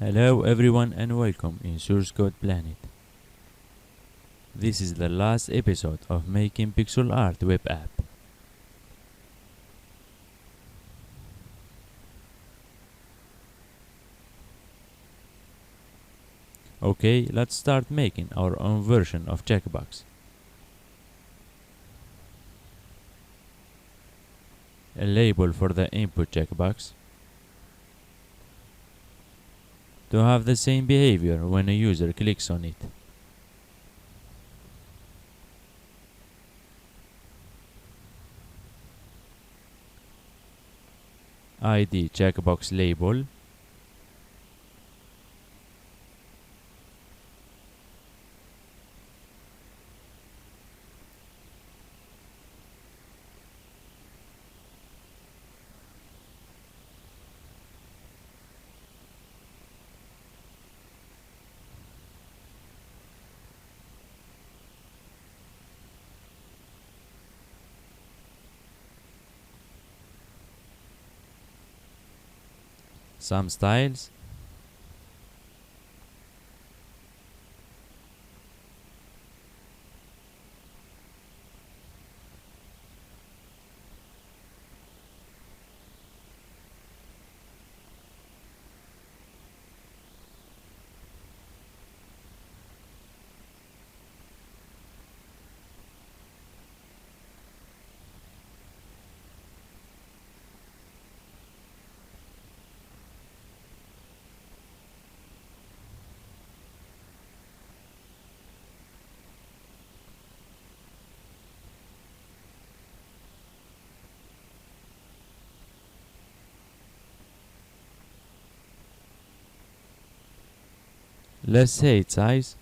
Hello everyone and welcome in Source Code Planet. This is the last episode of Making Pixel Art web app. Okay, let's start making our own version of checkbox. A label for the input checkbox to have the same behavior when a user clicks on it. ID checkbox label. Some styles. Let's say its size.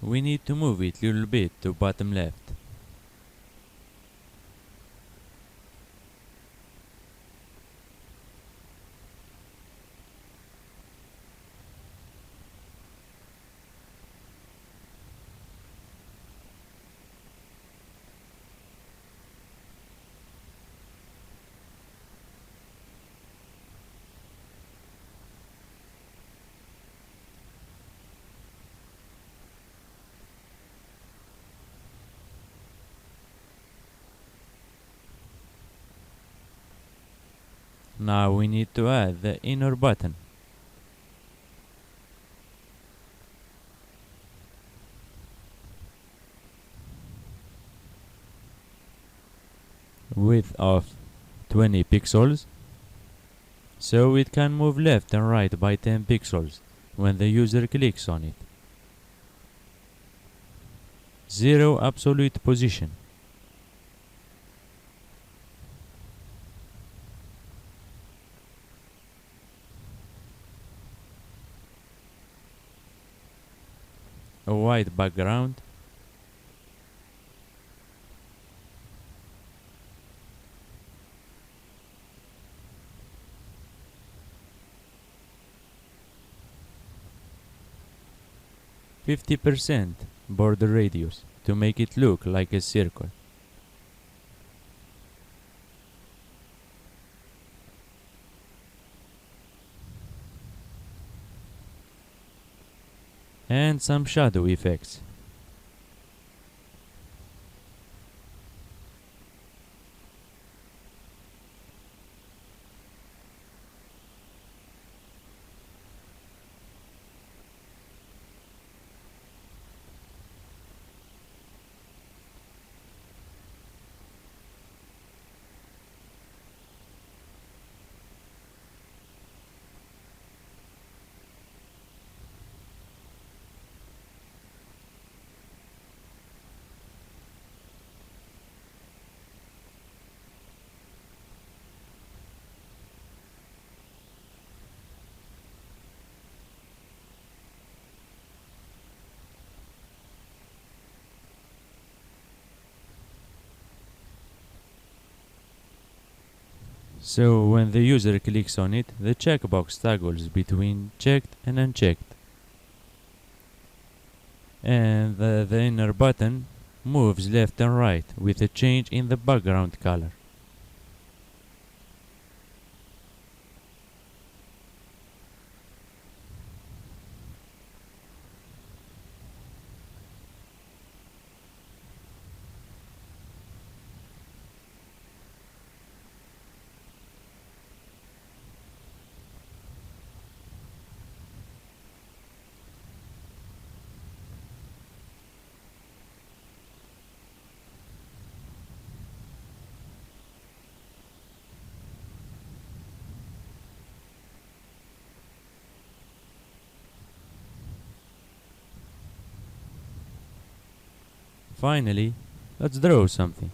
We need to move it little bit to bottom left. Now we need to add the inner button. Width of 20 pixels, so it can move left and right by 10 pixels when the user clicks on it. 0 absolute position. A white background. %50 border radius to make it look like a circle. And some shadow effects. So when the user clicks on it, the checkbox toggles between checked and unchecked. And the inner button moves left and right with a change in the background color. Finally, let's draw something.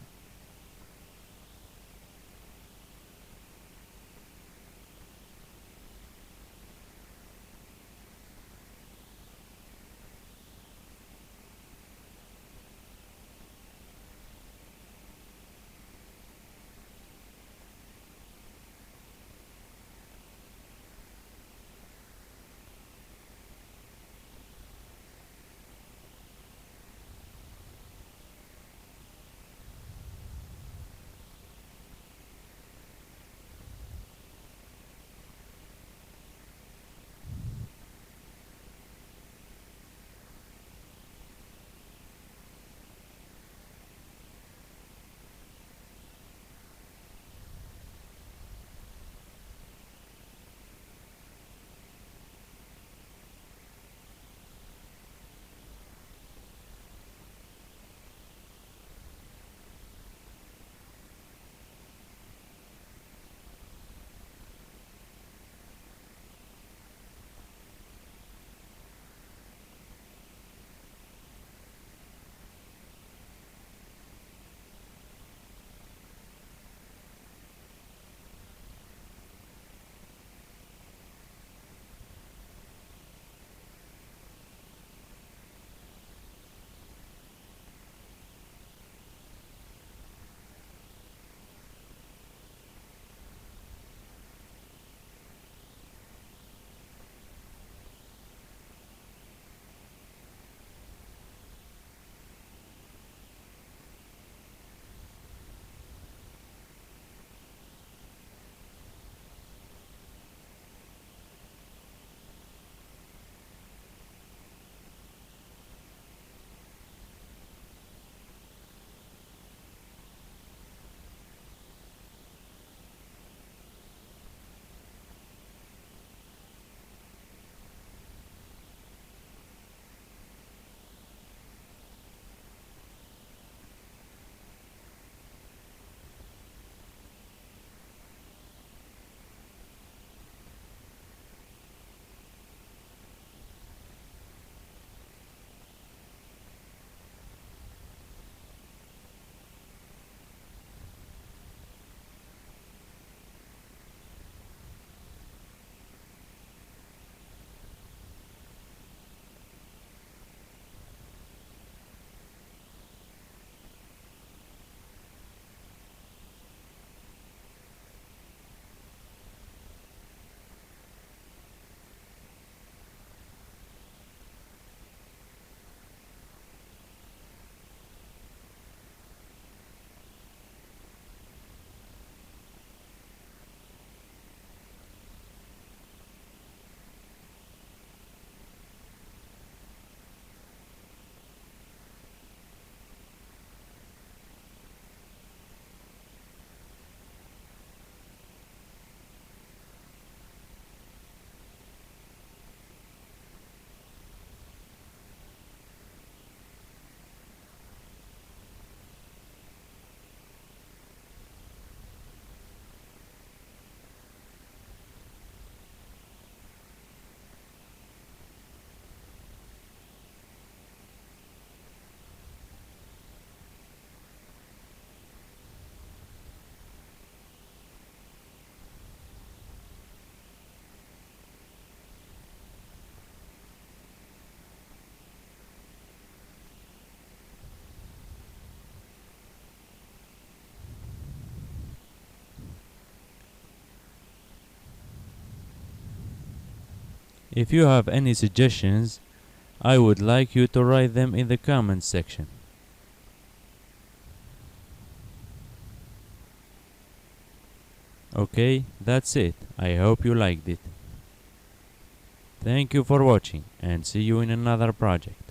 If you have any suggestions, I would like you to write them in the comments section. Okay, that's it. I hope you liked it. Thank you for watching and see you in another project.